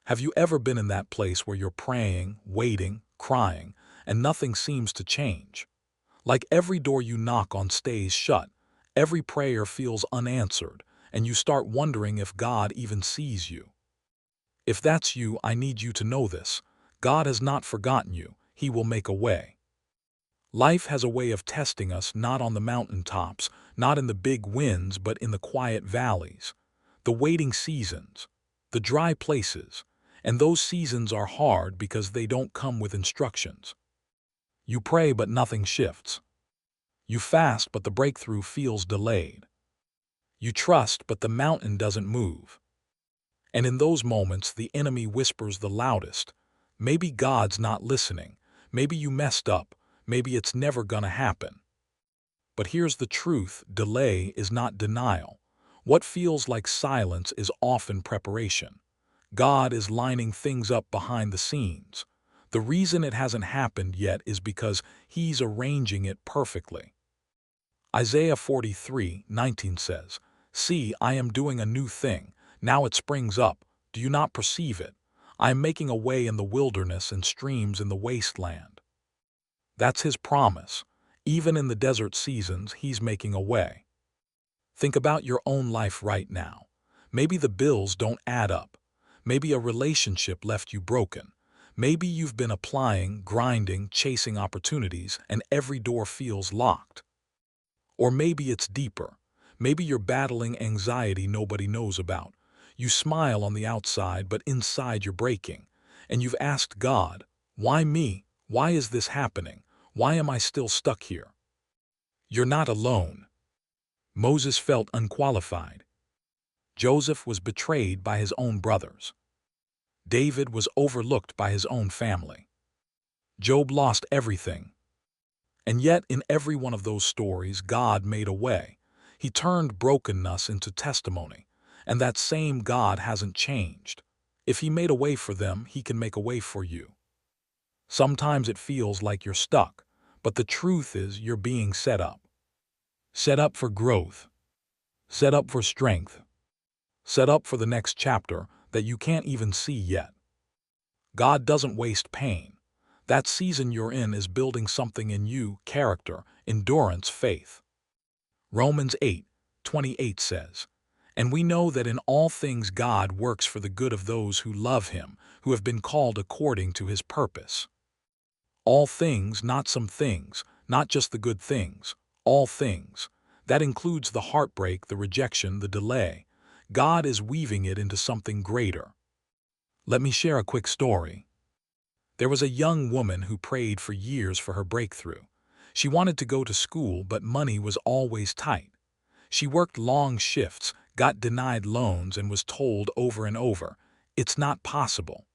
Have you ever been in that place where you're praying, waiting, crying, and nothing seems to change? Like every door you knock on stays shut, every prayer feels unanswered, and you start wondering if God even sees you. If that's you, I need you to know this. God has not forgotten you. He will make a way. Life has a way of testing us, not on the mountaintops, not in the big winds, but in the quiet valleys, the waiting seasons, the dry places, and those seasons are hard because they don't come with instructions. You pray but nothing shifts. You fast but the breakthrough feels delayed. You trust but the mountain doesn't move. And in those moments, the enemy whispers the loudest. Maybe God's not listening. Maybe you messed up. Maybe it's never gonna happen. But here's the truth: delay is not denial. What feels like silence is often preparation. God is lining things up behind the scenes. The reason it hasn't happened yet is because He's arranging it perfectly. Isaiah 43:19 says, "See, I am doing a new thing. Now it springs up. Do you not perceive it? I am making a way in the wilderness and streams in the wasteland." That's His promise. Even in the desert seasons, He's making a way. Think about your own life right now. Maybe the bills don't add up. Maybe a relationship left you broken. Maybe you've been applying, grinding, chasing opportunities, and every door feels locked. Or maybe it's deeper. Maybe you're battling anxiety nobody knows about. You smile on the outside, but inside you're breaking. And you've asked God, "Why me? Why is this happening? Why am I still stuck here?" You're not alone. Moses felt unqualified. Joseph was betrayed by his own brothers. David was overlooked by his own family. Job lost everything. And yet, in every one of those stories, God made a way. He turned brokenness into testimony. And that same God hasn't changed. If He made a way for them, He can make a way for you. Sometimes it feels like you're stuck, but the truth is you're being set up. Set up for growth. Set up for strength. Set up for the next chapter that you can't even see yet. God doesn't waste pain. That season you're in is building something in you: character, endurance, faith. Romans 8:28 says, "And we know that in all things God works for the good of those who love Him, who have been called according to His purpose." All things, not some things, not just the good things, all things. That includes the heartbreak, the rejection, the delay. God is weaving it into something greater. Let me share a quick story. There was a young woman who prayed for years for her breakthrough. She wanted to go to school, but money was always tight. She worked long shifts, got denied loans, and was told over and over, "It's not possible."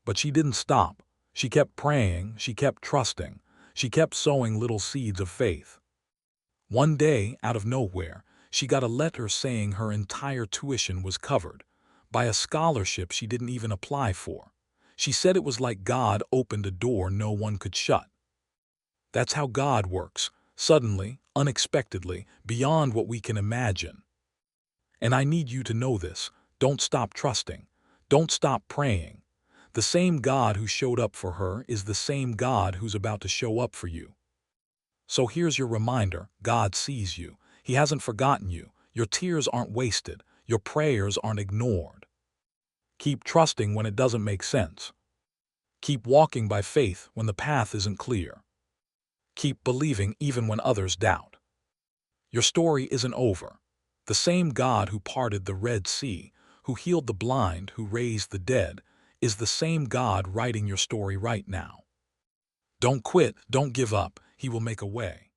But she didn't stop. She kept praying, she kept trusting, she kept sowing little seeds of faith. One day, out of nowhere, she got a letter saying her entire tuition was covered by a scholarship she didn't even apply for. She said it was like God opened a door no one could shut. That's how God works, suddenly, unexpectedly, beyond what we can imagine. And I need you to know this: don't stop trusting. Don't stop praying. The same God who showed up for her is the same God who's about to show up for you. So here's your reminder: God sees you. He hasn't forgotten you. Your tears aren't wasted. Your prayers aren't ignored. Keep trusting when it doesn't make sense. Keep walking by faith when the path isn't clear. Keep believing even when others doubt. Your story isn't over. The same God who parted the Red Sea, who healed the blind, who raised the dead, is the same God writing your story right now. Don't quit, don't give up. He will make a way.